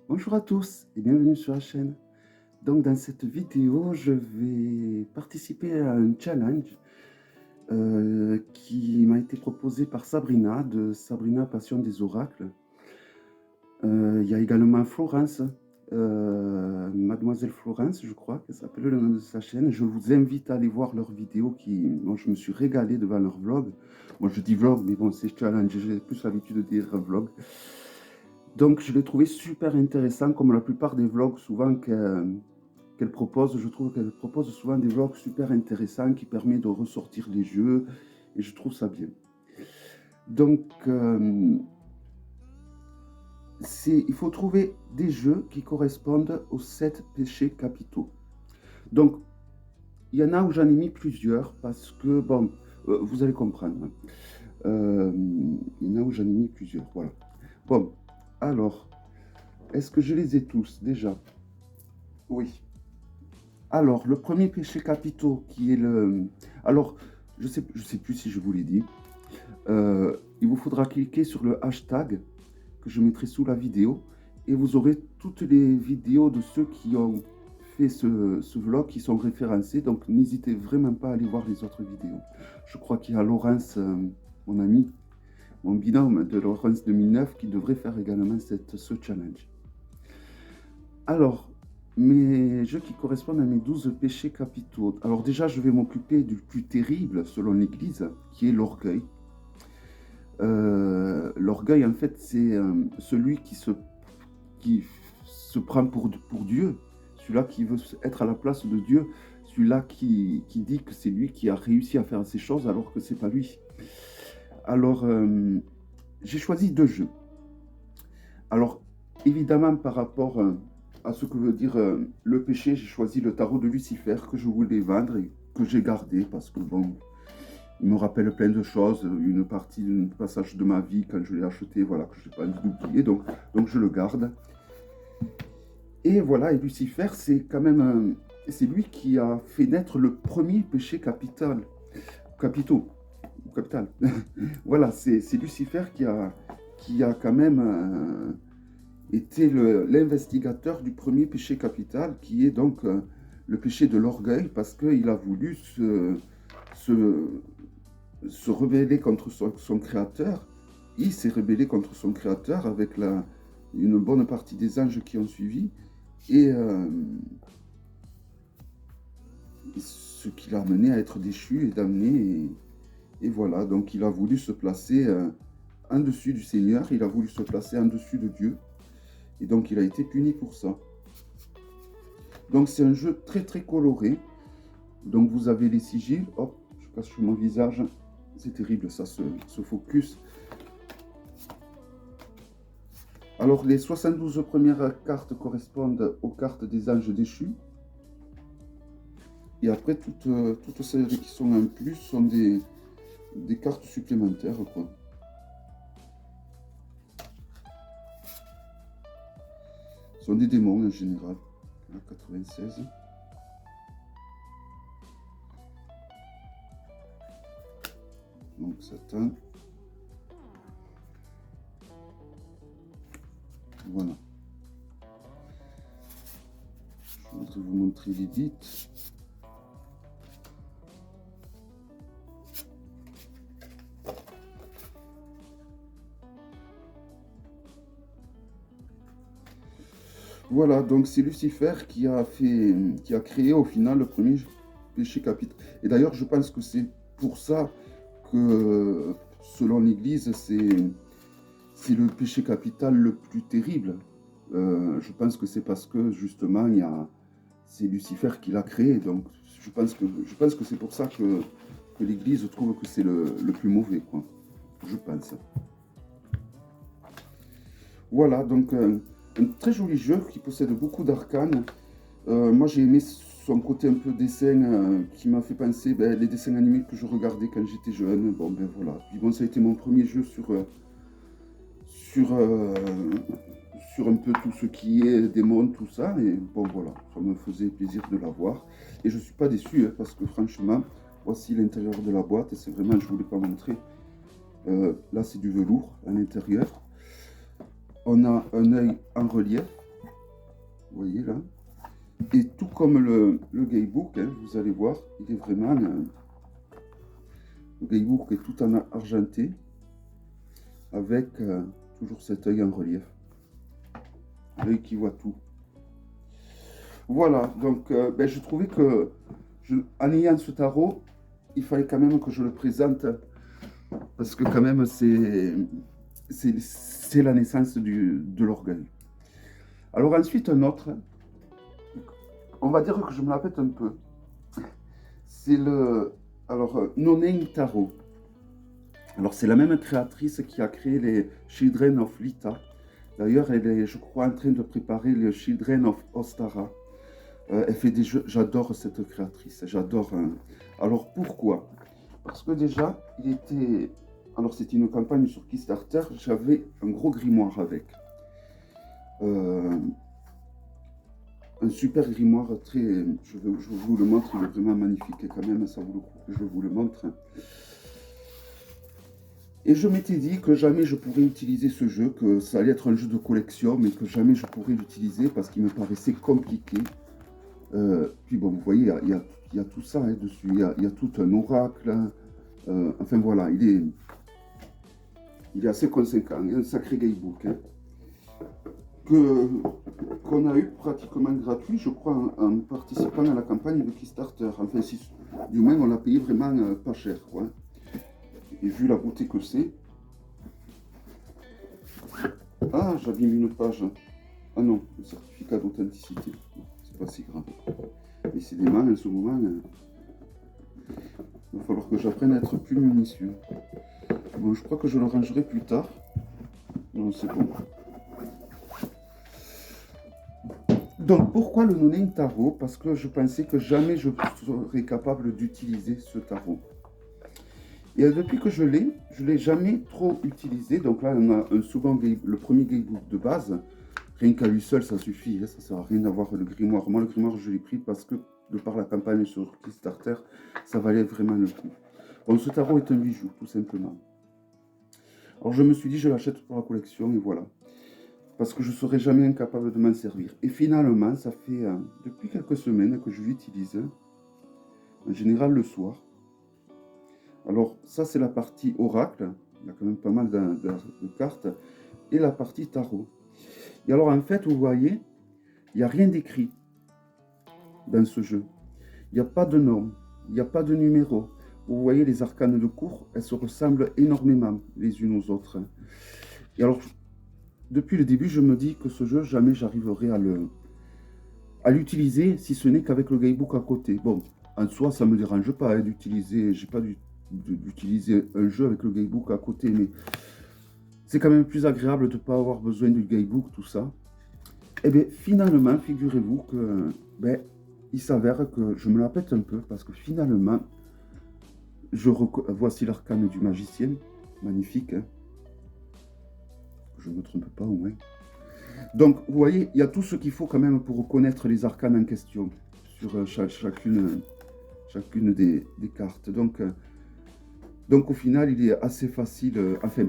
Bonjour à tous et bienvenue sur la chaîne. Donc dans cette vidéo, je vais participer à un challenge qui m'a été proposé par Sabrina de Sabrina Passion des Oracles. Il y a également Florence, Mademoiselle Florence, je crois qu'elle s'appelle le nom de sa chaîne. Je vous invite à aller voir leurs vidéos moi je me suis régalé devant leur vlog. Moi je dis vlog, mais bon c'est challenge, j'ai plus l'habitude de dire vlog. Donc je l'ai trouvé super intéressant, comme la plupart des vlogs souvent qu'elle propose. Je trouve qu'elle propose souvent des vlogs super intéressants qui permettent de ressortir les jeux et je trouve ça bien. Donc il faut trouver des jeux qui correspondent aux 7 péchés capitaux. Donc il y en a où j'en ai mis plusieurs parce que, bon, vous allez comprendre, hein. Il y en a où j'en ai mis plusieurs, voilà. Bon, alors, est-ce que je les ai tous déjà? Oui. Alors, le premier péché capitaux qui est le... Alors, je sais plus si je vous l'ai dit. Il vous faudra cliquer sur le hashtag que je mettrai sous la vidéo et vous aurez toutes les vidéos de ceux qui ont fait ce vlog qui sont référencés. Donc, n'hésitez vraiment pas à aller voir les autres vidéos. Je crois qu'il y a Laurence, mon ami, mon binôme de Laurence 2009 qui devrait faire également ce challenge. Alors, mes jeux qui correspondent à mes 12 péchés capitaux. Alors déjà, je vais m'occuper du plus terrible, selon l'Église, qui est l'orgueil. L'orgueil, en fait, c'est celui qui se prend pour Dieu, celui-là qui veut être à la place de Dieu, celui-là qui dit que c'est lui qui a réussi à faire ces choses alors que c'est pas lui. Alors, j'ai choisi 2 jeux. Alors, évidemment, par rapport à ce que veut dire le péché, j'ai choisi le tarot de Lucifer que je voulais vendre et que j'ai gardé parce que, bon, il me rappelle plein de choses, une partie, un passage de ma vie quand je l'ai acheté, voilà, que je n'ai pas envie d'oublier, donc je le garde. Et voilà, et Lucifer, c'est quand même, c'est lui qui a fait naître le premier péché capital, capitaux, capital. Voilà, c'est Lucifer qui a quand même était l'investigateur du premier péché capital, qui est donc le péché de l'orgueil, parce qu'il a voulu se rebeller contre son créateur. Il s'est rebellé contre son créateur avec une bonne partie des anges qui ont suivi, et ce qui l'a amené à être déchu et damné. Et voilà, donc il a voulu se placer en dessus du Seigneur, il a voulu se placer en dessus de Dieu. Et donc, il a été puni pour ça. Donc, c'est un jeu très, très coloré. Donc, vous avez les sigils. Hop, je cache sur mon visage. C'est terrible, ça, ce focus. Alors, les 72 premières cartes correspondent aux cartes des anges déchus. Et après, toutes celles qui sont en plus sont des cartes supplémentaires, quoi. Ce sont des démons, en général. La 96. Donc, Satan. Voilà. Je vais vous montrer l'édit. Voilà, donc c'est Lucifer qui a créé au final le premier péché capital. Et d'ailleurs, je pense que c'est pour ça que, selon l'Église, c'est le péché capital le plus terrible. Je pense que c'est parce que justement, c'est Lucifer qui l'a créé. Donc, je pense que c'est pour ça que l'Église trouve que c'est le plus mauvais, quoi. Je pense. Voilà, donc un très joli jeu qui possède beaucoup d'arcanes. Moi, j'ai aimé son côté un peu dessin qui m'a fait penser les dessins animés que je regardais quand j'étais jeune. Bon, ben voilà. Puis bon, ça a été mon premier jeu sur, sur un peu tout ce qui est démon, tout ça. Et bon, voilà, ça me faisait plaisir de l'avoir. Et je ne suis pas déçu, hein, parce que franchement, voici l'intérieur de la boîte. C'est vraiment, je ne voulais pas montrer. Là, c'est du velours à l'intérieur. On a un œil en relief. vous voyez là. Et tout comme le Gaybook, hein, vous allez voir, il est vraiment... le Gaybook est tout en argenté, avec toujours cet œil en relief. L'œil qui voit tout. Voilà, donc je trouvais que, en ayant ce tarot, il fallait quand même que je le présente, parce que quand même, c'est la naissance de l'orgueil. Alors ensuite, un autre, on va dire que je me la pète un peu. C'est le... Alors, Nonain Tarot. Alors, c'est la même créatrice qui a créé les Children of Lita. D'ailleurs, elle est, je crois, en train de préparer les Children of Ostara. Elle fait des jeux, j'adore cette créatrice, j'adore. Alors, pourquoi? Parce que déjà, il était... Alors, c'était une campagne sur Kickstarter, j'avais un gros grimoire avec. Un super grimoire, très... Je vous le montre, il est vraiment magnifique quand même, ça vaut le coup que je vous le montre. Et je m'étais dit que jamais je pourrais utiliser ce jeu, que ça allait être un jeu de collection, mais que jamais je pourrais l'utiliser parce qu'il me paraissait compliqué. Puis bon, vous voyez, il y a tout ça hein, dessus, il y a tout un oracle. Enfin voilà, il est assez conséquent, il y a un sacré Gaybook. Hein, qu'on a eu pratiquement gratuit, je crois, en participant à la campagne de Kickstarter. Enfin, si, du moins, on l'a payé vraiment pas cher, quoi. Et vu la beauté que c'est... Ah, j'abîme une page. Ah non, le certificat d'authenticité. C'est pas si grave. Décidément, en ce moment, il va falloir que j'apprenne à être plus minutieux. Bon, je crois que je le rangerai plus tard. Non, c'est bon. Donc, pourquoi le Nonain Tarot? Parce que je pensais que jamais je serais capable d'utiliser ce tarot. Et depuis que je l'ai jamais trop utilisé. Donc là, on a souvent le premier Gaybook de base. Rien qu'à lui seul, ça suffit. Hein, ça ne sert à rien d'avoir le grimoire. Moi, le grimoire, je l'ai pris parce que, de par la campagne sur Kickstarter, ça valait vraiment le coup. Bon, ce tarot est un bijou, tout simplement. Alors, je me suis dit, je l'achète pour la collection, et voilà. Parce que je ne serais jamais incapable de m'en servir. Et finalement, ça fait depuis quelques semaines que je l'utilise, en général le soir. Alors ça, c'est la partie oracle, il y a quand même pas mal de cartes, et la partie tarot. Et alors en fait, vous voyez, il n'y a rien d'écrit dans ce jeu. Il n'y a pas de nom, il n'y a pas de numéro. Vous voyez, les arcanes de cours, elles se ressemblent énormément les unes aux autres. Et alors, depuis le début, je me dis que ce jeu, jamais j'arriverai à l'utiliser, si ce n'est qu'avec le Gaybook à côté. Bon, en soi, ça ne me dérange pas hein, d'utiliser, j'ai pas d'utiliser un jeu avec le Gaybook à côté, mais c'est quand même plus agréable de ne pas avoir besoin du Gaybook, tout ça. Et bien, finalement, figurez-vous que, il s'avère que je me la pète un peu, parce que finalement, voici l'arcane du magicien, magnifique, hein. Je ne me trompe pas au moins. Donc, vous voyez, il y a tout ce qu'il faut quand même pour reconnaître les arcanes en question sur chacune des cartes. Donc, au final, il est assez facile, enfin,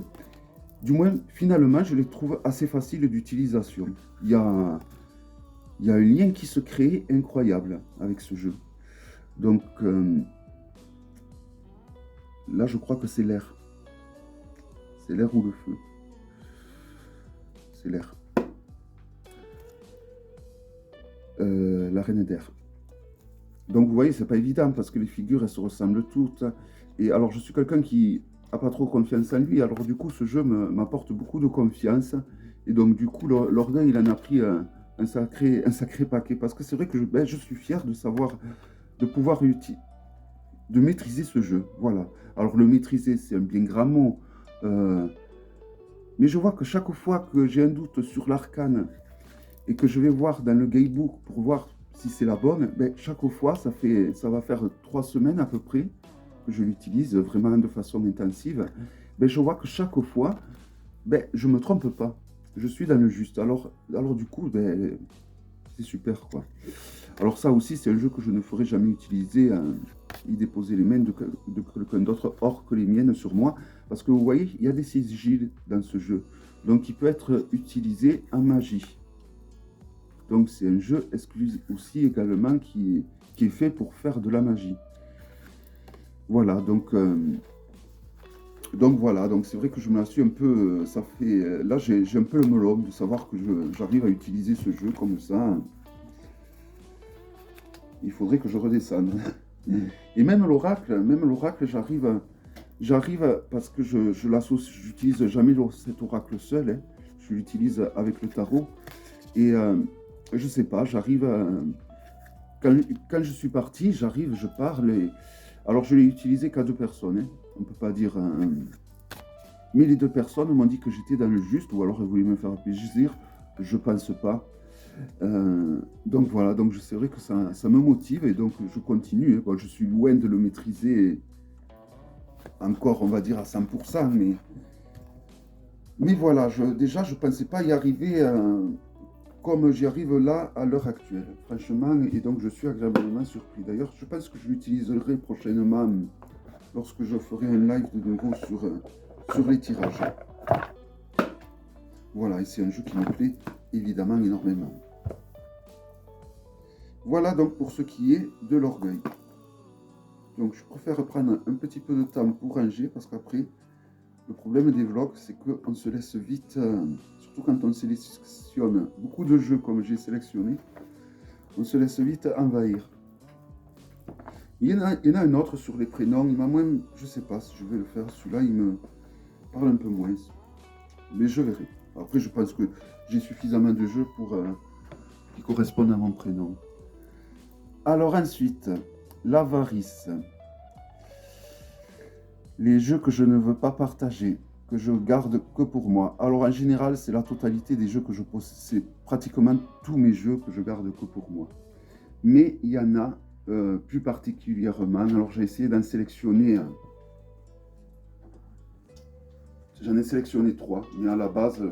du moins, finalement, je les trouve assez faciles d'utilisation. Il y a un lien qui se crée incroyable avec ce jeu. Donc, là, je crois que c'est l'air. C'est l'air ou le feu. C'est l'air. La reine d'air. Donc vous voyez, c'est pas évident parce que les figures, elles se ressemblent toutes. Et alors, je suis quelqu'un qui n'a pas trop confiance en lui. Alors du coup, ce jeu m'apporte beaucoup de confiance. Et donc du coup, l'orgueil, il en a pris un sacré paquet. Parce que c'est vrai que je suis fier de savoir, de pouvoir de maîtriser ce jeu. Voilà. Alors le maîtriser, c'est un bien grand mot. Mais je vois que chaque fois que j'ai un doute sur l'arcane et que je vais voir dans le Gaybook pour voir si c'est la bonne, chaque fois, ça va faire 3 semaines à peu près que je l'utilise vraiment de façon intensive. Je vois que chaque fois, je ne me trompe pas. Je suis dans le juste. Alors du coup, c'est super, quoi. Alors ça aussi, c'est un jeu que je ne ferai jamais utiliser, y déposer les mains de quelqu'un d'autre hors que les miennes sur moi. Parce que vous voyez, il y a des sigils dans ce jeu. Donc il peut être utilisé en magie. Donc c'est un jeu exclusif aussi également qui est fait pour faire de la magie. Voilà, donc voilà, donc c'est vrai que je me la suis un peu, ça fait, là j'ai un peu le melon de savoir que j'arrive à utiliser ce jeu comme ça. Il faudrait que je redescende. Et même l'oracle, j'arrive parce que j'utilise jamais cet oracle seul, hein. Je l'utilise avec le tarot. Et je sais pas, quand je suis parti, je parle. Alors je l'ai utilisé qu'à 2 personnes, hein. On peut pas dire. Mais les 2 personnes m'ont dit que j'étais dans le juste, ou alors elles voulaient me faire plaisir. Je pense pas. Donc voilà, donc c'est vrai que ça me motive et donc je continue, hein. Bon, je suis loin de le maîtriser encore, on va dire, à 100%, mais voilà, déjà, je ne pensais pas y arriver comme j'y arrive là à l'heure actuelle, franchement, et donc je suis agréablement surpris. D'ailleurs, je pense que je l'utiliserai prochainement lorsque je ferai un live de nouveau sur les tirages. Voilà, et c'est un jeu qui me plaît évidemment énormément. Voilà donc pour ce qui est de l'orgueil. Donc je préfère prendre un petit peu de temps pour ranger parce qu'après, le problème des vlogs, c'est qu'on se laisse vite, surtout quand on sélectionne beaucoup de jeux comme j'ai sélectionné, on se laisse vite envahir. Il y en a un autre sur les prénoms, il m'a moins, je sais pas si je vais le faire, celui-là il me parle un peu moins, mais je verrai. Après je pense que j'ai suffisamment de jeux pour qui correspondent à mon prénom. Alors ensuite, l'avarice. Les jeux que je ne veux pas partager, que je garde que pour moi. Alors en général, c'est la totalité des jeux que je possède. C'est pratiquement tous mes jeux que je garde que pour moi. Mais il y en a plus particulièrement. Alors j'ai essayé d'en sélectionner. J'en ai sélectionné 3. Mais à la base,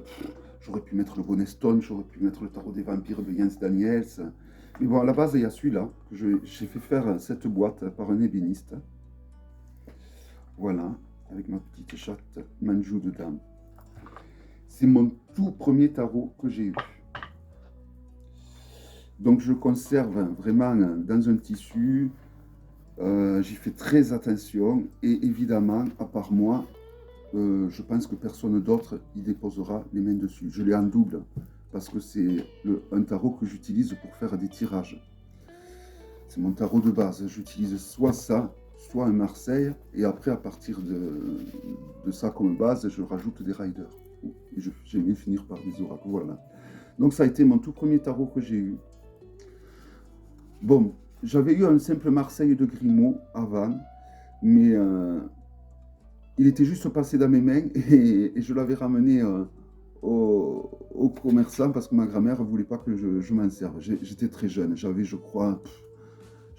j'aurais pu mettre le Bonnet Stone, j'aurais pu mettre le Tarot des Vampires de Jens Daniels. Mais bon, à la base, il y a celui-là. J'ai fait faire cette boîte par un ébéniste. Voilà, avec ma petite chatte Manjou dedans. C'est mon tout premier tarot que j'ai eu. Donc je le conserve vraiment dans un tissu. J'y fais très attention. Et évidemment, à part moi, je pense que personne d'autre y déposera les mains dessus. Je l'ai en double parce que c'est un tarot que j'utilise pour faire des tirages. C'est mon tarot de base. J'utilise soit ça, soit un Marseille, et après, à partir de ça comme base, je rajoute des riders. Et j'aime bien finir par des oracles, voilà. Donc ça a été mon tout premier tarot que j'ai eu. Bon, j'avais eu un simple Marseille de Grimaud avant, mais il était juste passé dans mes mains, et je l'avais ramené au commerçant parce que ma grand-mère ne voulait pas que je m'en serve. J'étais très jeune, j'avais, je crois...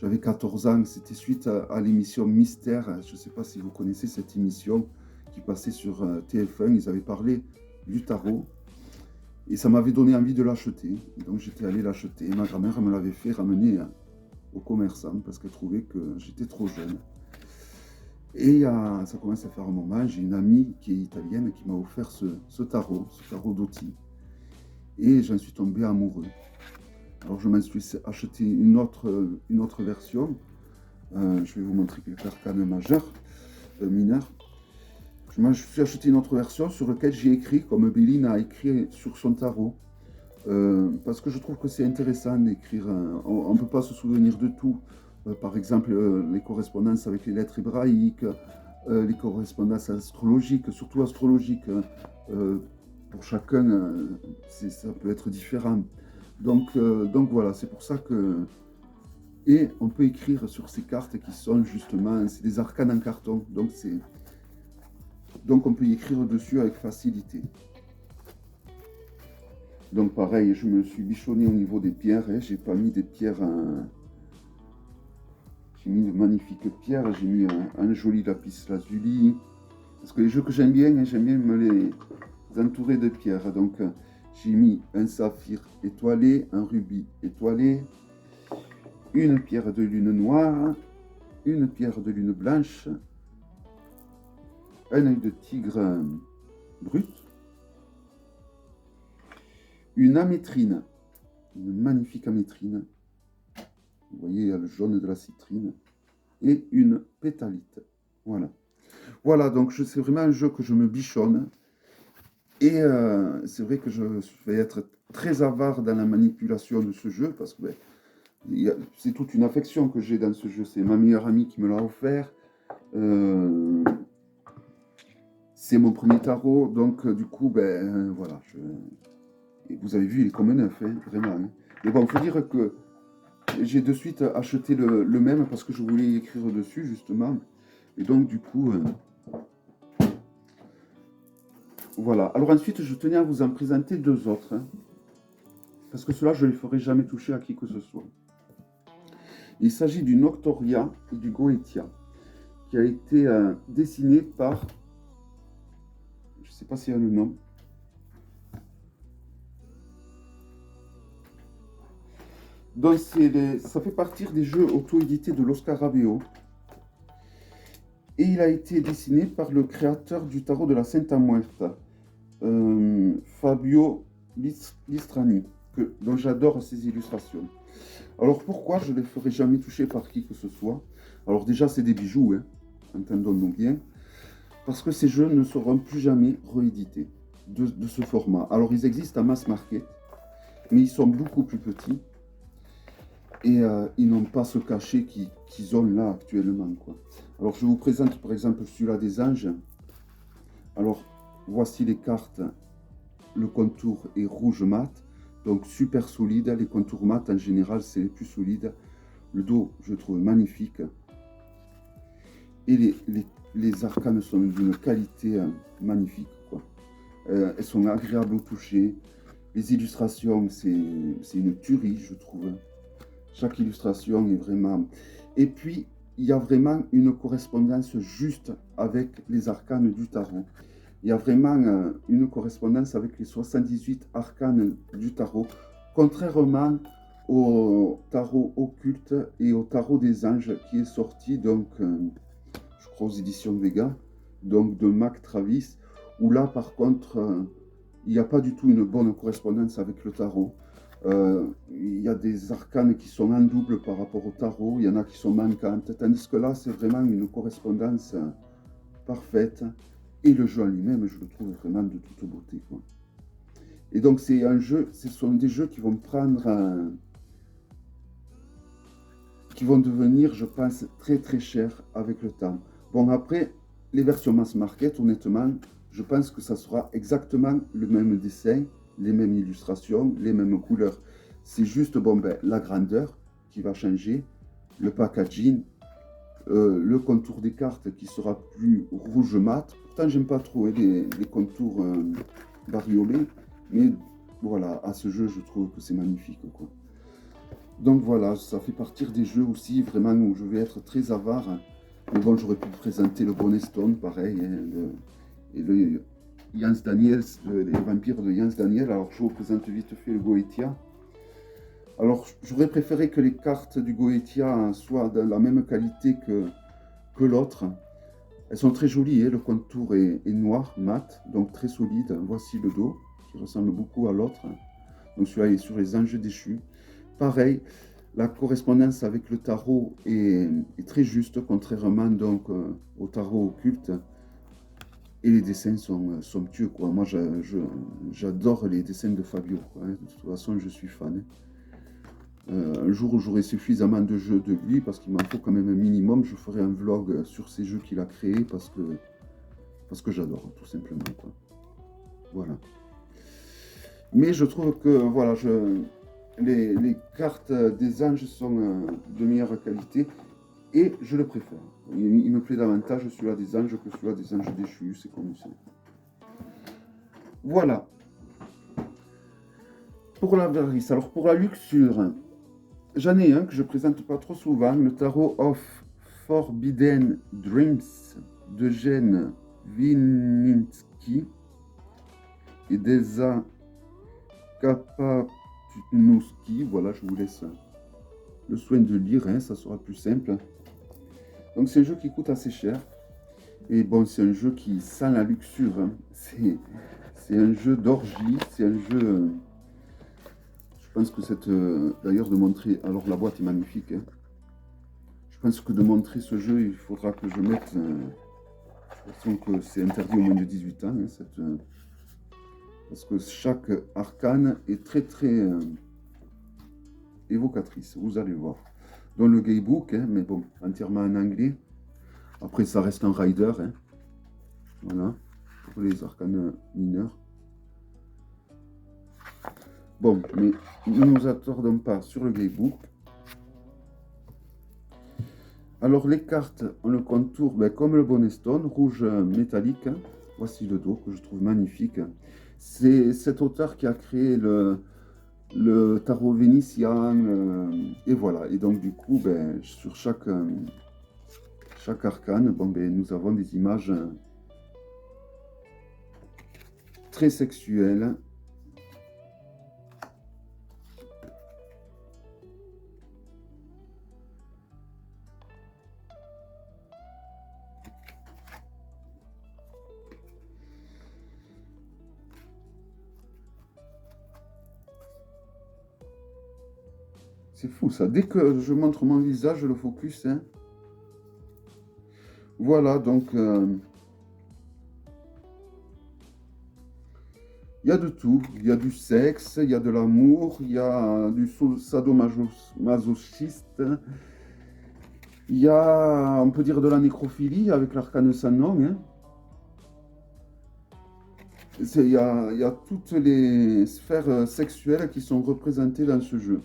J'avais 14 ans, c'était suite à l'émission Mystère. Je ne sais pas si vous connaissez cette émission qui passait sur TF1. Ils avaient parlé du tarot et ça m'avait donné envie de l'acheter. Donc j'étais allé l'acheter. Ma grand-mère me l'avait fait ramener au commerçant parce qu'elle trouvait que j'étais trop jeune. Et ça commence à faire un moment, j'ai une amie qui est italienne qui m'a offert ce tarot d'Oti. Et j'en suis tombé amoureux. Alors je m'en suis acheté une autre version. Je vais vous montrer quelques arcanes majeurs, mineurs. Je me suis acheté une autre version sur laquelle j'ai écrit, comme Béline a écrit sur son tarot. Parce que je trouve que c'est intéressant d'écrire. On ne peut pas se souvenir de tout. Par exemple, les correspondances avec les lettres hébraïques, les correspondances astrologiques, surtout astrologiques. Pour chacun, ça peut être différent. Donc voilà, c'est pour ça que... Et on peut écrire sur ces cartes qui sont justement... C'est des arcanes en carton, donc on peut y écrire dessus avec facilité. Donc pareil, je me suis bichonné au niveau des pierres, hein. J'ai pas mis des pierres... J'ai mis de magnifiques pierres, j'ai mis un joli lapis lazuli. Parce que les jeux que j'aime bien me les entourer de pierres. Donc j'ai mis un saphir étoilé, un rubis étoilé, une pierre de lune noire, une pierre de lune blanche, un œil de tigre brut, une amétrine une magnifique amétrine. Vous voyez, il y a le jaune de la citrine. Et une pétalite. Voilà. Voilà, donc c'est vraiment un jeu que je me bichonne. Et c'est vrai que je vais être très avare dans la manipulation de ce jeu parce que c'est toute une affection que j'ai dans ce jeu. C'est ma meilleure amie qui me l'a offert. C'est mon premier tarot, donc du coup, voilà. Et vous avez vu, il est comme un neuf, hein, vraiment. Hein. Mais bon, il faut dire que j'ai de suite acheté le même parce que je voulais y écrire dessus, justement. Et donc, du coup, voilà. Alors ensuite, je tenais à vous en présenter deux autres. Hein, parce que ceux-là, je ne les ferai jamais toucher à qui que ce soit. Il s'agit du Noctoria et du Goetia, qui a été dessiné par... Je ne sais pas s'il y a le nom. Donc ça fait partie des jeux auto-édités de l'Oscar Aveo. Et il a été dessiné par le créateur du tarot de la Santa Muerta, Fabio Listrani, dont j'adore ses illustrations. Alors pourquoi je ne les ferai jamais toucher par qui que ce soit? Alors déjà c'est des bijoux, hein, entendons-nous bien, parce que ces jeux ne seront plus jamais réédités de ce format. Alors ils existent à mass market, mais ils sont beaucoup plus petits. Et ils n'ont pas ce cachet qu'ils ont là actuellement, quoi. Alors je vous présente par exemple celui-là des anges. Alors voici les cartes. Le contour est rouge mat, donc super solide. Les contours mat en général c'est les plus solides. Le dos je trouve magnifique. Et les arcanes sont d'une qualité magnifique, quoi. Elles sont agréables au toucher. Les illustrations c'est une tuerie, je trouve. Chaque illustration est vraiment... Et puis, il y a vraiment une correspondance juste avec les arcanes du tarot. Il y a vraiment une correspondance avec les 78 arcanes du tarot, contrairement au tarot occulte et au tarot des anges qui est sorti, donc, je crois aux éditions Vega, donc de Mac Travis, où là, par contre, il n'y a pas du tout une bonne correspondance avec le tarot. Il y a des arcanes qui sont en double par rapport au tarot, il y en a qui sont manquantes, tandis que là, c'est vraiment une correspondance parfaite. Et le jeu en lui-même, je le trouve vraiment de toute beauté, quoi. Et donc, c'est un jeu, ce sont des jeux qui vont prendre, qui vont devenir, je pense, très très chers avec le temps. Bon, après, les versions mass market, honnêtement, je pense que ça sera exactement le même dessin, les mêmes illustrations, les mêmes couleurs. C'est juste la grandeur qui va changer, le packaging, le contour des cartes qui sera plus rouge mat. Pourtant, j'aime pas trop les contours bariolés, mais voilà, à ce jeu, je trouve que c'est magnifique, quoi. Donc voilà, ça fait partie des jeux aussi vraiment où je vais être très avare. Mais bon, j'aurais pu présenter le Bonnet Stone, pareil, hein, et le Jans Daniels, les vampires de Jans Daniel. Alors je vous présente vite fait le Goetia. Alors j'aurais préféré que les cartes du Goetia soient de la même qualité que l'autre. Elles sont très jolies, hein, le contour est noir, mat, donc très solide. Voici le dos, qui ressemble beaucoup à l'autre. Donc celui-là est sur les anges déchus. Pareil, la correspondance avec le tarot est très juste, contrairement donc au tarot occulte. Et les dessins sont somptueux, quoi. Moi, j'adore les dessins de Fabio, quoi, hein. De toute façon, je suis fan. Un jour où j'aurai suffisamment de jeux de lui, parce qu'il m'en faut quand même un minimum, je ferai un vlog sur ces jeux qu'il a créés, parce que j'adore, tout simplement, quoi. Voilà. Mais je trouve que, voilà, les cartes des anges sont de meilleure qualité, et je le préfère. Il me plaît davantage celui-là des anges que celui-là des anges déchus, c'est comme ça. Voilà. Pour la varice, alors pour la luxure, j'en ai un que je présente pas trop souvent, le Tarot of Forbidden Dreams de Jen Wininski et d'Elsa Kapatunowski. Voilà, je vous laisse le soin de lire, hein, ça sera plus simple. Donc c'est un jeu qui coûte assez cher. Et bon, c'est un jeu qui sent la luxure, hein. C'est un jeu d'orgie, c'est un jeu... Je pense que cette... D'ailleurs, de montrer... Alors, la boîte est magnifique, hein. Je pense que de montrer ce jeu, il faudra que je mette... de toute façon, que c'est interdit au moins de 18 ans, hein, parce que chaque arcane est très, très évocatrice. Vous allez voir. Dans le Gaybook, hein, mais bon, entièrement en anglais. Après, ça reste un rider, hein. Voilà, pour les arcanes mineurs. Bon, mais ne nous attardons pas sur le Gaybook. Alors, les cartes ont le contour, ben, comme le Bonnet Stone, rouge métallique, hein. Voici le dos, que je trouve magnifique. C'est cet auteur qui a créé le tarot vénitien, et voilà. Et donc, du coup, ben, sur chaque arcane, bon, ben, nous avons des images très sexuelles. C'est fou ça. Dès que je montre mon visage, le focus, hein. Voilà, donc il y a de tout. Il y a du sexe, il y a de l'amour, il y a du sadomasochiste, il y a, on peut dire, de la nécrophilie avec l'arcane sans nom, hein. Il y a toutes les sphères sexuelles qui sont représentées dans ce jeu.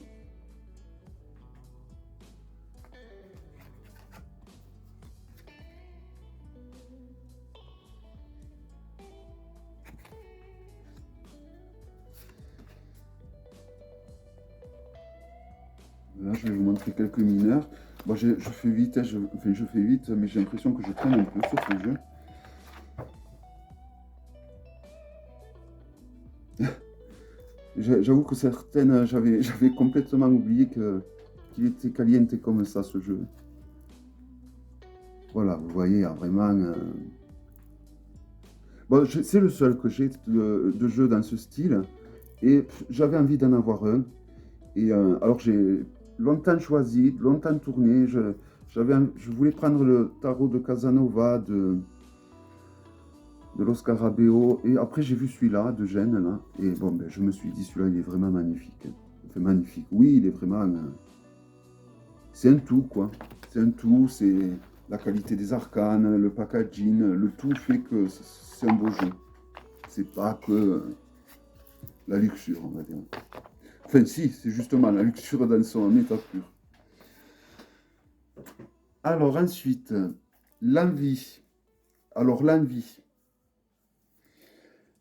Là, je vais vous montrer quelques mineurs. Bon, je fais vite, hein, je fais vite, mais j'ai l'impression que je traîne un peu sur ce jeu. J'avoue que certaines, j'avais complètement oublié qu'il était caliente comme ça, ce jeu. Voilà, vous voyez, il y a vraiment... Bon, c'est le seul que j'ai de jeu dans ce style. Et j'avais envie d'en avoir un. Et alors j'ai longtemps choisi, longtemps tourné. Je voulais prendre le tarot de Casanova, de l'Oscar Abeo. Et après j'ai vu celui-là, de Gênes, là. Et bon, ben, je me suis dit, celui-là, il est vraiment magnifique. Enfin, magnifique. Oui, il est vraiment... c'est un tout, quoi. C'est un tout, c'est la qualité des arcanes, le packaging, le tout fait que c'est un beau jeu. C'est pas que la luxure, on va dire. Enfin, si, c'est justement la luxure dans son état pur. Alors, ensuite, l'envie. Alors, l'envie.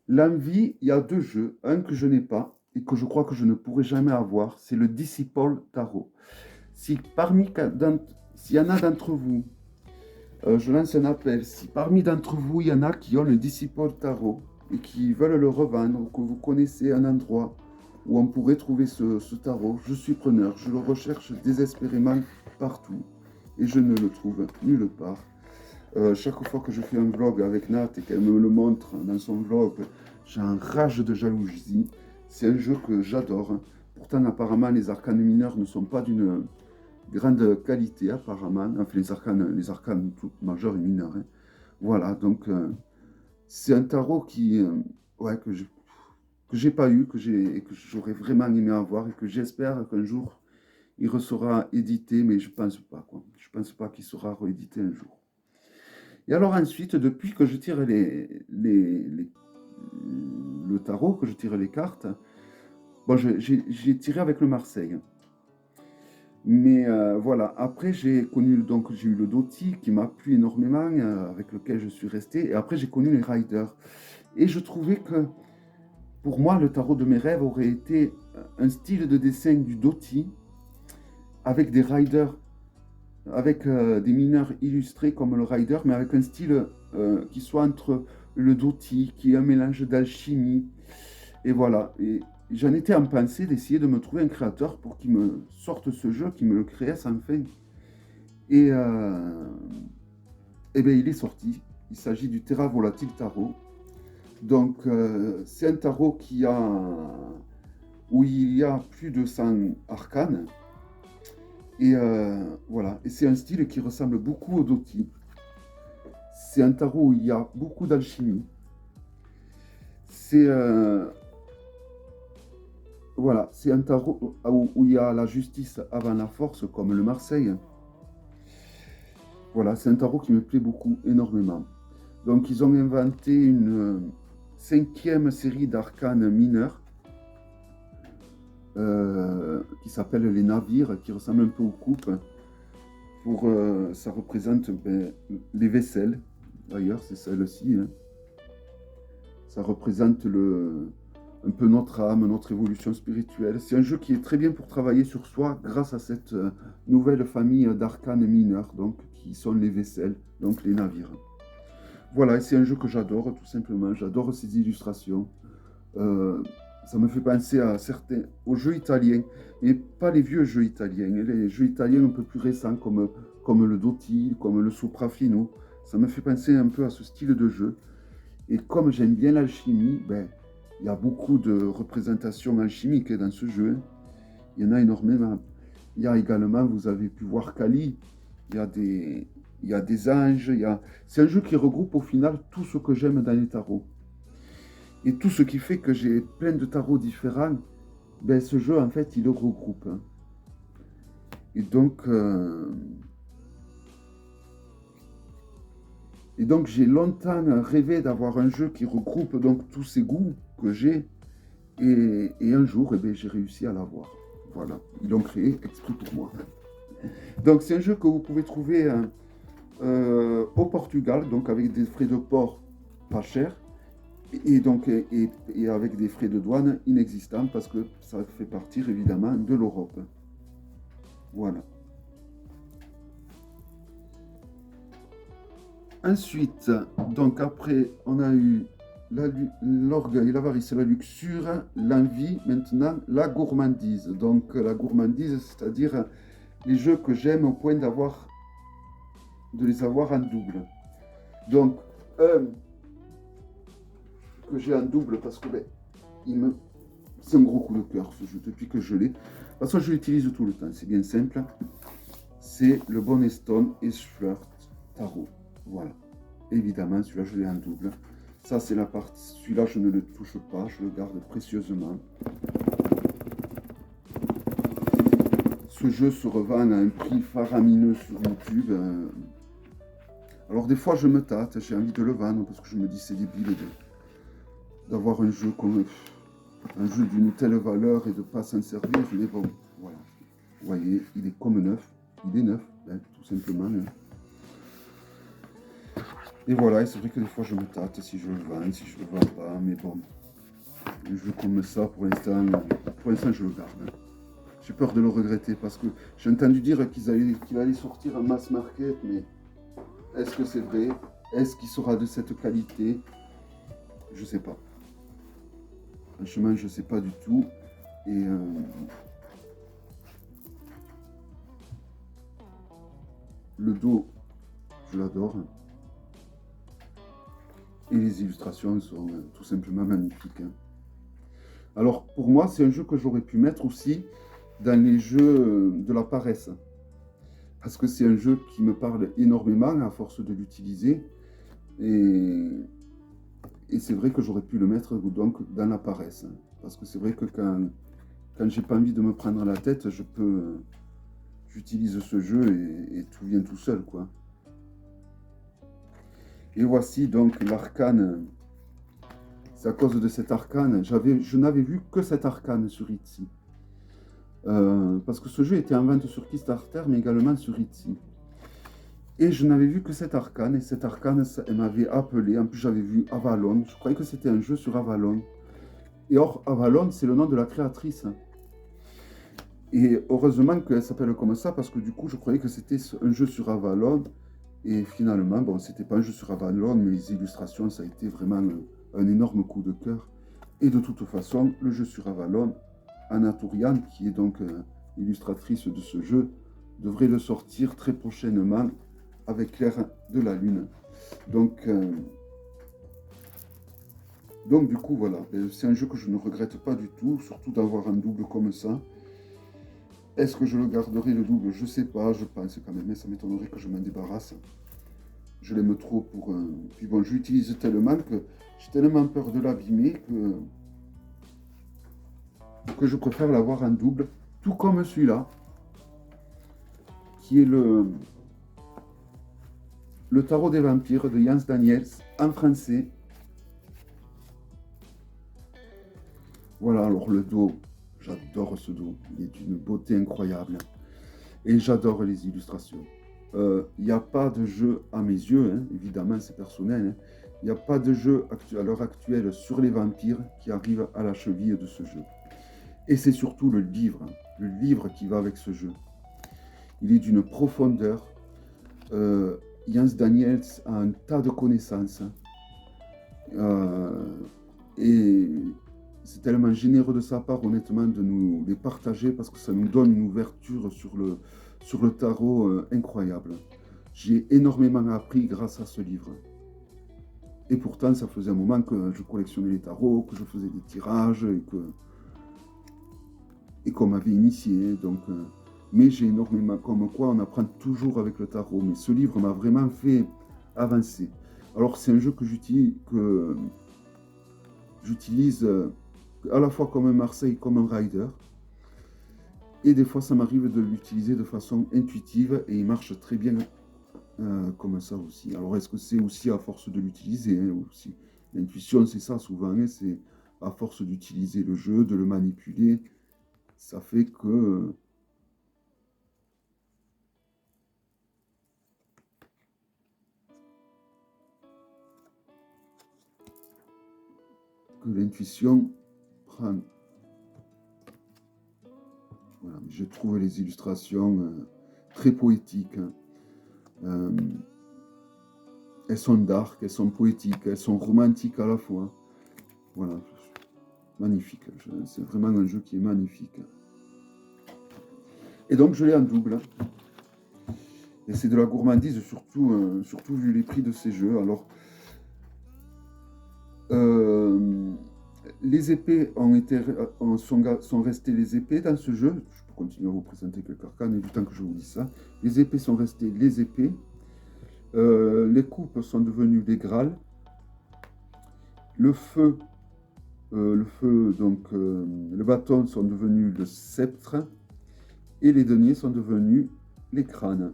L'envie, il y a deux jeux. Un que je n'ai pas et que je crois que je ne pourrai jamais avoir, c'est le Disciple Tarot. Si s'il y en a d'entre vous, je lance un appel, si parmi d'entre vous, il y en a qui ont le Disciple Tarot et qui veulent le revendre, ou que vous connaissez un endroit où on pourrait trouver ce tarot, je suis preneur, je le recherche désespérément partout et je ne le trouve nulle part. Chaque fois que je fais un vlog avec Nat et qu'elle me le montre dans son vlog, j'ai un rage de jalousie. C'est un jeu que j'adore. Pourtant, apparemment, les arcanes mineurs ne sont pas d'une grande qualité, apparemment. Enfin, les arcanes toutes majeures et mineures, hein. Voilà, donc c'est un tarot ouais, que j'ai pas eu, et que j'aurais vraiment aimé avoir et que j'espère qu'un jour il sera édité, mais je pense pas, quoi. Je pense pas qu'il sera réédité un jour. Et alors ensuite, depuis que je tire le tarot, que je tire les cartes, bon, j'ai tiré avec le Marseille. Mais voilà, après j'ai eu le Doty qui m'a plu énormément, avec lequel je suis resté. Et après j'ai connu les Riders. Et je trouvais que pour moi, le tarot de mes rêves aurait été un style de dessin du Doty avec des Riders, avec des mineurs illustrés comme le Rider, mais avec un style qui soit entre le Doty, qui est un mélange d'alchimie. Et voilà. Et j'en étais en pensée d'essayer de me trouver un créateur pour qu'il me sorte ce jeu, qu'il me le crée sans fin. Et, bien, il est sorti. Il s'agit du Terra Volatile Tarot. Donc, c'est un tarot où il y a plus de 100 arcanes. Et voilà, et c'est un style qui ressemble beaucoup au Doti. C'est un tarot où il y a beaucoup d'alchimie. C'est voilà, c'est un tarot où il y a la justice avant la force, comme le Marseille. Voilà, c'est un tarot qui me plaît beaucoup, énormément. Donc, ils ont inventé une cinquième série d'arcanes mineurs qui s'appelle les navires, qui ressemblent un peu aux coupes. Ça représente les vaisselles, d'ailleurs, c'est celle-ci. Hein. Ça représente un peu notre âme, notre évolution spirituelle. C'est un jeu qui est très bien pour travailler sur soi grâce à cette nouvelle famille d'arcanes mineurs, donc, qui sont les vaisselles, donc les navires. Voilà, c'est un jeu que j'adore, tout simplement. J'adore ces illustrations. Ça me fait penser aux jeux italiens, mais pas les vieux jeux italiens, les jeux italiens un peu plus récents, comme le Doti, comme le Soprafino. Ça me fait penser un peu à ce style de jeu. Et comme j'aime bien l'alchimie, il y a beaucoup de représentations alchimiques dans ce jeu. Il y en a énormément. Il y a également, vous avez pu voir Kali, il y a des anges. C'est un jeu qui regroupe au final tout ce que j'aime dans les tarots. Et tout ce qui fait que j'ai plein de tarots différents, ce jeu, en fait, il le regroupe. Et donc, j'ai longtemps rêvé d'avoir un jeu qui regroupe donc tous ces goûts que j'ai. Et un jour, j'ai réussi à l'avoir. Voilà, ils l'ont créé exprès pour moi. Donc, c'est un jeu que vous pouvez trouver au Portugal, donc avec des frais de port pas chers. Et avec des frais de douane inexistants parce que ça fait partie évidemment de l'Europe. Voilà. Ensuite, donc après, on a eu l'orgueil, l'avarice, la luxure, l'envie, maintenant la gourmandise. Donc la gourmandise, c'est-à-dire les jeux que j'aime au point de les avoir en double. Donc, que j'ai en double parce que c'est un gros coup de cœur ce jeu depuis que je l'ai. De toute façon, je l'utilise tout le temps, c'est bien simple. C'est le Bonestone et Schwert Tarot. Voilà. Évidemment, celui-là, je l'ai en double. Ça, c'est la partie. Celui-là, je ne le touche pas, je le garde précieusement. Ce jeu se revend à un prix faramineux sur YouTube. Alors, des fois, je me tâte, j'ai envie de le vendre parce que je me dis c'est débile d'avoir un jeu d'une telle valeur et de ne pas s'en servir. Mais bon, voilà. Vous voyez, il est comme neuf. Il est neuf, tout simplement. Et voilà, et c'est vrai que des fois je me tâte si je le vends, si je le vends pas, mais bon, un jeu comme ça, pour l'instant, je le garde. J'ai peur de le regretter parce que j'ai entendu dire qu'il allait sortir un mass market, mais est-ce que c'est vrai? Est-ce qu'il sera de cette qualité? Je sais pas. Franchement, je sais pas du tout. Et le dos, je l'adore. Et les illustrations sont tout simplement magnifiques. Alors pour moi, c'est un jeu que j'aurais pu mettre aussi dans les jeux de la paresse. Parce que c'est un jeu qui me parle énormément à force de l'utiliser. Et c'est vrai que j'aurais pu le mettre donc dans la paresse. Parce que c'est vrai que quand j'ai pas envie de me prendre la tête, j'utilise ce jeu et tout vient tout seul, quoi. Et voici donc l'arcane. C'est à cause de cet arcane. Je n'avais vu que cet arcane sur Etsy. Parce que ce jeu était en vente sur Kickstarter, mais également sur Etsy. Et je n'avais vu que cet arcane. Et cet arcane, elle m'avait appelé. En plus, j'avais vu Avalon. Je croyais que c'était un jeu sur Avalon. Et or, Avalon, c'est le nom de la créatrice. Et heureusement qu'elle s'appelle comme ça, parce que du coup, je croyais que c'était un jeu sur Avalon. Et finalement, bon, c'était pas un jeu sur Avalon, mais les illustrations, ça a été vraiment un énorme coup de cœur. Et de toute façon, le jeu sur Avalon, Anna Tourian, qui est donc illustratrice de ce jeu, devrait le sortir très prochainement avec Clair de la Lune. Donc, Donc du coup, voilà, c'est un jeu que je ne regrette pas du tout, surtout d'avoir un double comme ça. Est-ce que je le garderai le double? Je sais pas, je pense quand même, mais ça m'étonnerait que je m'en débarrasse. Je l'aime trop pour... Puis bon, je l'utilise tellement que j'ai tellement peur de l'abîmer que je préfère l'avoir en double, tout comme celui-là, qui est le Tarot des Vampires de Jans Daniels, en français. Voilà, alors le dos, j'adore ce dos, il est d'une beauté incroyable. Et j'adore les illustrations. Il n'y a pas de jeu, à mes yeux, hein, évidemment c'est personnel, hein, il n'y a pas de jeu à l'heure actuelle sur les vampires qui arrive à la cheville de ce jeu. Et c'est surtout le livre qui va avec ce jeu. Il est d'une profondeur. Jans Daniels a un tas de connaissances. Euh, et c'est tellement généreux de sa part, honnêtement, de nous les partager parce que ça nous donne une ouverture sur le tarot incroyable. J'ai énormément appris grâce à ce livre. Et pourtant, ça faisait un moment que je collectionnais les tarots, que je faisais des tirages et qu'on m'avait initié. Donc, mais j'ai énormément, comme quoi on apprend toujours avec le tarot. Mais ce livre m'a vraiment fait avancer. Alors, c'est un jeu que j'utilise à la fois comme un Marseille, comme un rider. Et des fois, ça m'arrive de l'utiliser de façon intuitive et il marche très bien comme ça aussi. Alors, est-ce que c'est aussi à force de l'utiliser aussi. L'intuition, c'est ça souvent, hein, c'est à force d'utiliser le jeu, de le manipuler, ça fait que l'intuition prend. Voilà, je trouve les illustrations très poétiques. Hein. Euh, elles sont dark, elles sont poétiques, elles sont romantiques à la fois. Voilà, magnifique. C'est vraiment un jeu qui est magnifique. Et donc je l'ai en double. Et c'est de la gourmandise, surtout vu les prix de ces jeux. Alors, les épées sont restées les épées dans ce jeu. Je peux continuer à vous présenter quelques arcanes du temps que je vous dis ça. Les épées sont restées les épées. Les coupes sont devenues des grâles. Le feu, le bâton sont devenus le sceptre. Et les deniers sont devenus les crânes.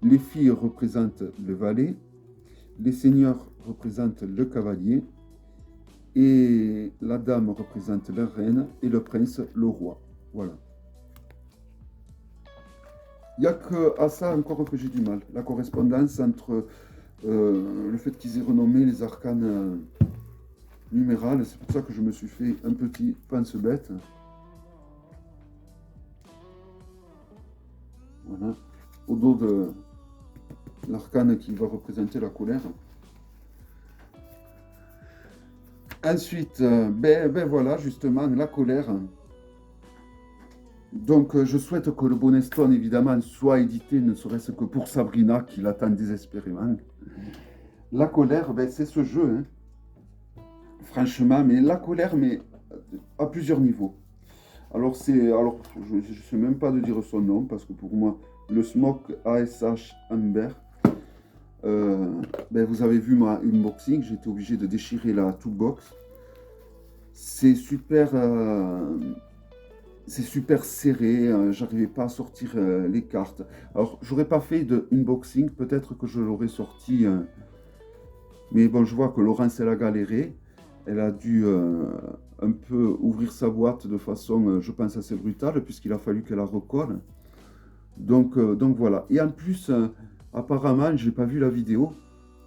Les filles représentent le valet. Les seigneurs représentent le cavalier. Et la dame représente la reine et le prince le roi. Voilà. Il n'y a qu'à ça encore que j'ai du mal. La correspondance entre le fait qu'ils aient renommé les arcanes numérales, c'est pour ça que je me suis fait un petit pense-bête. Voilà. Au dos de l'arcane qui va représenter la colère. Ensuite, ben voilà, justement, la colère. Donc, je souhaite que le bonnet Stone, évidemment, soit édité, ne serait-ce que pour Sabrina, qui l'attend désespérément. La colère, ben, c'est ce jeu, hein. Franchement, mais la colère, mais à plusieurs niveaux. Alors, je ne sais même pas de dire son nom, parce que pour moi, le Smoke ASH Amber, ben, vous avez vu ma unboxing, j'ai été obligé de déchirer la toolbox. C'est super serré, j'arrivais pas à sortir les cartes. Alors, j'aurais pas fait de unboxing, peut-être que je l'aurais sorti, mais bon, je vois que Laurence, elle a galéré. Elle a dû un peu ouvrir sa boîte de façon, je pense, assez brutale, puisqu'il a fallu qu'elle la recolle. Donc voilà. Et en plus, apparemment, j'ai pas vu la vidéo,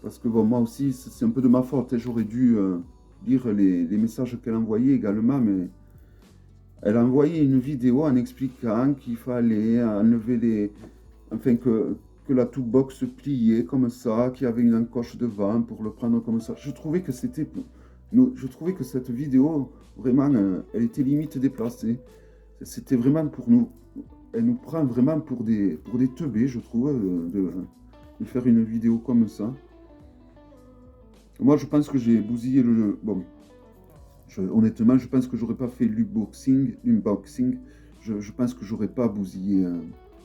parce que bon, moi aussi, c'est un peu de ma faute, hein. J'aurais dû lire les messages qu'elle envoyait également, mais elle a envoyé une vidéo en expliquant qu'il fallait enlever enfin que la toolbox se pliait comme ça, qu'il y avait une encoche devant pour le prendre comme ça. Je trouvais que cette vidéo, vraiment, elle était limite déplacée. C'était vraiment pour nous. Elle nous prend vraiment pour des teubés, je trouve, de faire une vidéo comme ça. Moi, je pense que j'ai bousillé le jeu. Bon, honnêtement, je pense que j'aurais pas fait l'unboxing. Je pense que j'aurais pas bousillé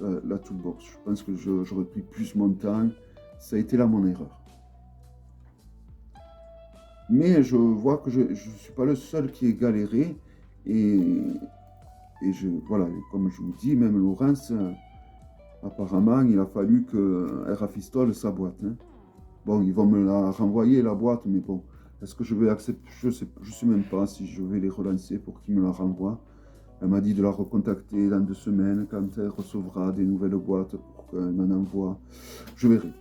la toolbox. Je pense que j'aurais pris plus mon temps. Ça a été là mon erreur. Mais je vois que je ne suis pas le seul qui ait galéré. Et, voilà, comme je vous dis, même Laurence, apparemment, il a fallu qu'elle rafistole sa boîte. Hein. Bon, ils vont me la renvoyer, la boîte, mais bon, est-ce que je vais accepter? Je sais même pas si je vais les relancer pour qu'ils me la renvoient. Elle m'a dit de la recontacter dans 2 semaines quand elle recevra des nouvelles boîtes pour qu'elle m'en envoie. Je verrai.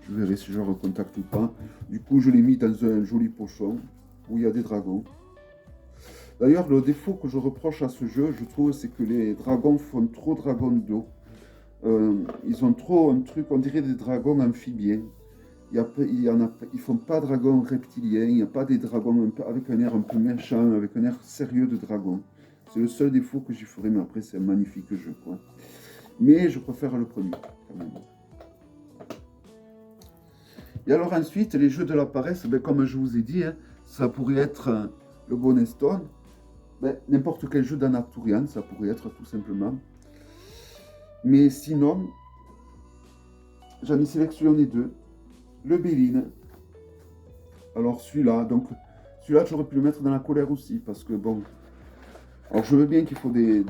Je verrai si je recontacte ou pas. Du coup, je l'ai mis dans un joli pochon où il y a des dragons. D'ailleurs, le défaut que je reproche à ce jeu, je trouve, c'est que les dragons font trop dragon d'eau. Ils ont trop un truc, on dirait des dragons amphibiens. Ils font pas dragons reptiliens, il n'y a pas des dragons avec un air un peu méchant, avec un air sérieux de dragon. C'est le seul défaut que j'y ferai, mais après c'est un magnifique jeu, quoi. Mais je préfère le premier, quand même. Et alors ensuite, les jeux de la paresse, ben, comme je vous ai dit, hein, ça pourrait être le Bonnet Stone, ben, n'importe quel jeu d'Anaturian, ça pourrait être tout simplement. Mais sinon, j'en ai sélectionné 2. Le Béline. Alors celui-là, j'aurais pu le mettre dans la colère aussi, parce que bon, alors je veux bien qu'il faut des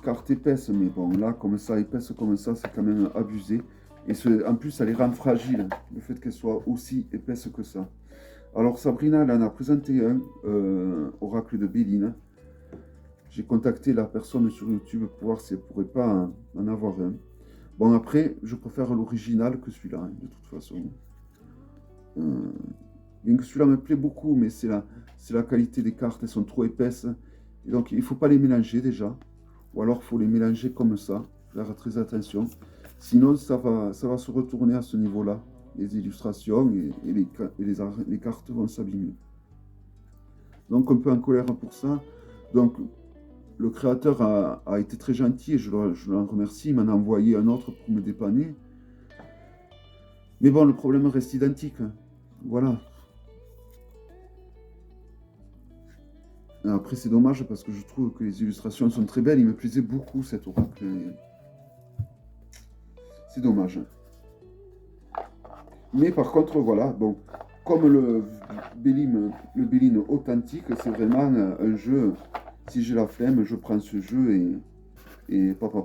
cartes épaisses, mais bon, là, comme ça, épaisse comme ça, c'est quand même abusé. Et en plus, ça les rend fragiles, le fait qu'elles soient aussi épaisses que ça. Alors Sabrina, elle en a présenté un, Oracle de Béline. J'ai contacté la personne sur YouTube pour voir si elle pourrait pas en avoir un. Bon, après, je préfère l'original que celui-là, hein, de toute façon. Bien que celui-là me plaît beaucoup, mais c'est la qualité des cartes, elles sont trop épaisses. Et donc, il ne faut pas les mélanger déjà. Ou alors, il faut les mélanger comme ça, faire très attention. Sinon, ça va se retourner à ce niveau-là. Les illustrations et les cartes vont s'abîmer. Donc, un peu en colère pour ça. Donc, le créateur a été très gentil et je l'en remercie. Il m'en a envoyé un autre pour me dépanner. Mais bon, le problème reste identique. Voilà. Après, c'est dommage parce que je trouve que les illustrations sont très belles. Il me plaisait beaucoup cet oracle. C'est dommage. Mais par contre, voilà, bon, comme le Béline authentique, c'est vraiment un jeu. Si j'ai la flemme, je prends ce jeu et papa,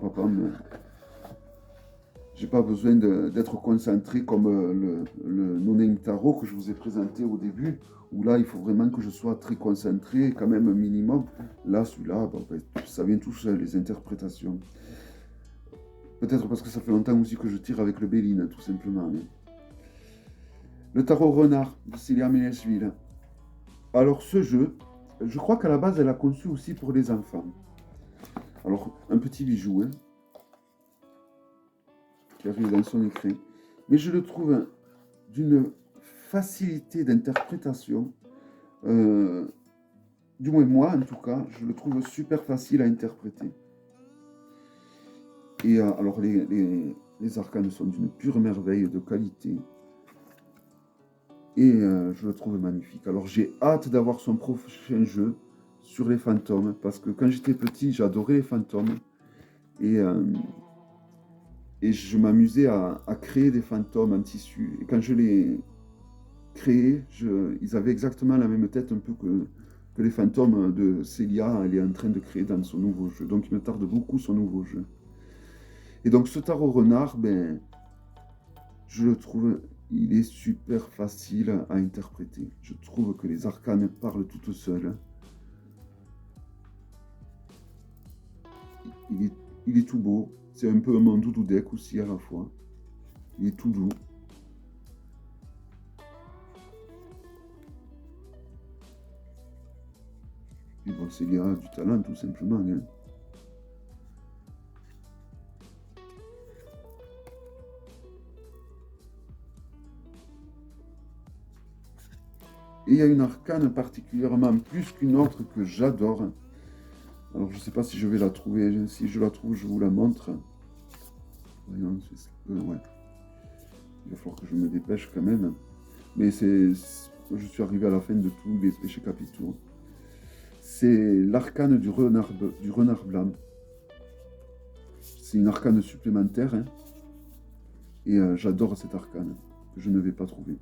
j'ai pas besoin d'être concentré comme le No Name Tarot que je vous ai présenté au début, où là, il faut vraiment que je sois très concentré, quand même un minimum. Là, celui-là, bon, ben, ça vient tout seul, les interprétations. Peut-être parce que ça fait longtemps aussi que je tire avec le Béline, tout simplement. Mais... Le Tarot Renard de Célia Ménechville. Alors, ce jeu, je crois qu'à la base, elle a conçu aussi pour les enfants. Alors, un petit bijou, hein, qui arrive dans son écrin. Mais je le trouve d'une facilité d'interprétation. Du moins moi, en tout cas, je le trouve super facile à interpréter. Et alors, les arcanes sont d'une pure merveille de qualité. Et je le trouve magnifique. Alors, j'ai hâte d'avoir son prochain jeu sur les fantômes. Parce que quand j'étais petit, j'adorais les fantômes. Et je m'amusais à créer des fantômes en tissu. Et quand je les créais, ils avaient exactement la même tête un peu que les fantômes de Célia, elle est en train de créer dans son nouveau jeu. Donc il me tarde beaucoup son nouveau jeu. Et donc ce tarot renard, ben, je le trouve, il est super facile à interpréter. Je trouve que les arcanes parlent toutes seules. Il est tout beau. C'est un peu mon doudou deck aussi à la fois. Il est tout doux. Et bon, c'est Célia a du talent tout simplement. Hein. Et il y a une arcane particulièrement plus qu'une autre que j'adore. Alors je ne sais pas si je vais la trouver. Si je la trouve, je vous la montre. Voyons, ouais. Il va falloir que je me dépêche quand même. Mais je suis arrivé à la fin de tous les péchés capitaux. C'est l'arcane du renard blanc. C'est une arcane supplémentaire, hein, et j'adore cet arcane, que je ne vais pas trouver.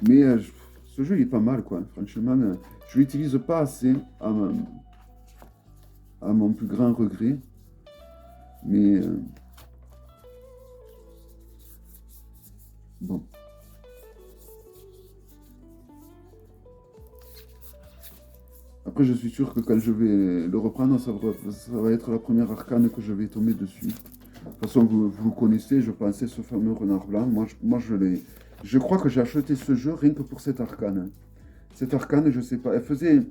Mais ce jeu il est pas mal, quoi. Franchement, je l'utilise pas assez à mon plus grand regret. Mais bon. Après, je suis sûr que quand je vais le reprendre, ça va être la première arcane que je vais tomber dessus. De toute façon, vous le connaissez, je pensais, ce fameux renard blanc. Moi je l'ai. Je crois que j'ai acheté ce jeu rien que pour cette arcane. Cette arcane, je sais pas, elle faisait.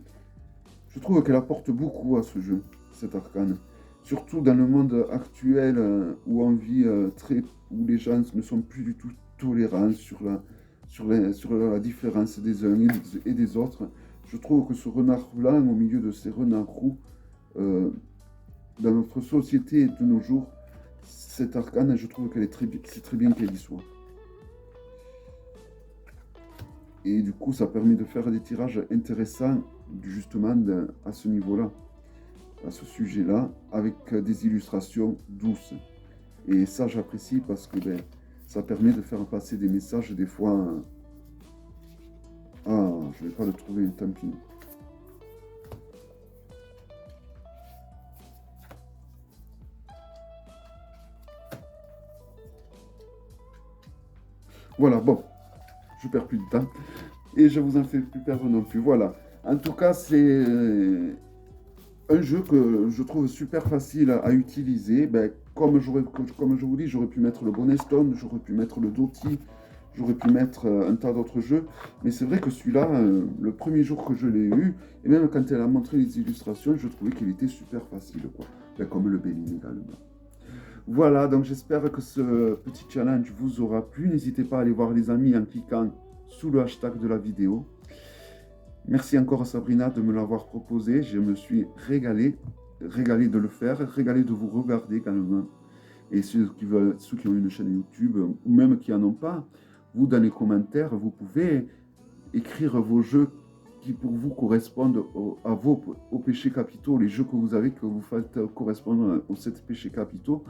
Je trouve qu'elle apporte beaucoup à ce jeu, cette arcane. Surtout dans le monde actuel où on vit où les gens ne sont plus du tout tolérants sur la différence des uns et des autres. Je trouve que ce renard blanc, au milieu de ces renards roux, dans notre société de nos jours, cette arcane, je trouve qu'elle c'est très bien qu'elle y soit. Et du coup, ça permet de faire des tirages intéressants, justement, à ce niveau-là, à ce sujet-là, avec des illustrations douces. Et ça, j'apprécie parce que ça permet de faire passer des messages, des fois. Ah, je vais pas le trouver, tant pis. Voilà, bon, je perds plus de temps. Et je vous en fais plus perdre non plus. Voilà. En tout cas, c'est un jeu que je trouve super facile à utiliser. Comme je vous dis, j'aurais pu mettre le Bonestone, j'aurais pu mettre le Doti, j'aurais pu mettre un tas d'autres jeux. Mais c'est vrai que celui-là, le premier jour que je l'ai eu, et même quand elle a montré les illustrations, je trouvais qu'il était super facile, quoi. Comme le Bénin également. Voilà, donc j'espère que ce petit challenge vous aura plu. N'hésitez pas à aller voir les amis en cliquant sous le hashtag de la vidéo. Merci encore à Sabrina de me l'avoir proposé. Je me suis régalé de le faire, régalé de vous regarder également. Et ceux qui ont une chaîne YouTube, ou même qui n'en ont pas, vous dans les commentaires, vous pouvez écrire vos jeux qui pour vous correspondent aux péchés capitaux, les jeux que vous avez, que vous faites correspondre aux 7 péchés capitaux.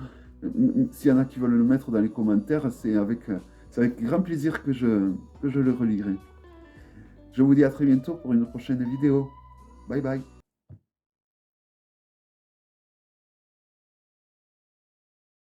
S'il y en a qui veulent le mettre dans les commentaires, c'est avec grand plaisir que je le relirai. Je vous dis à très bientôt pour une prochaine vidéo. Bye bye.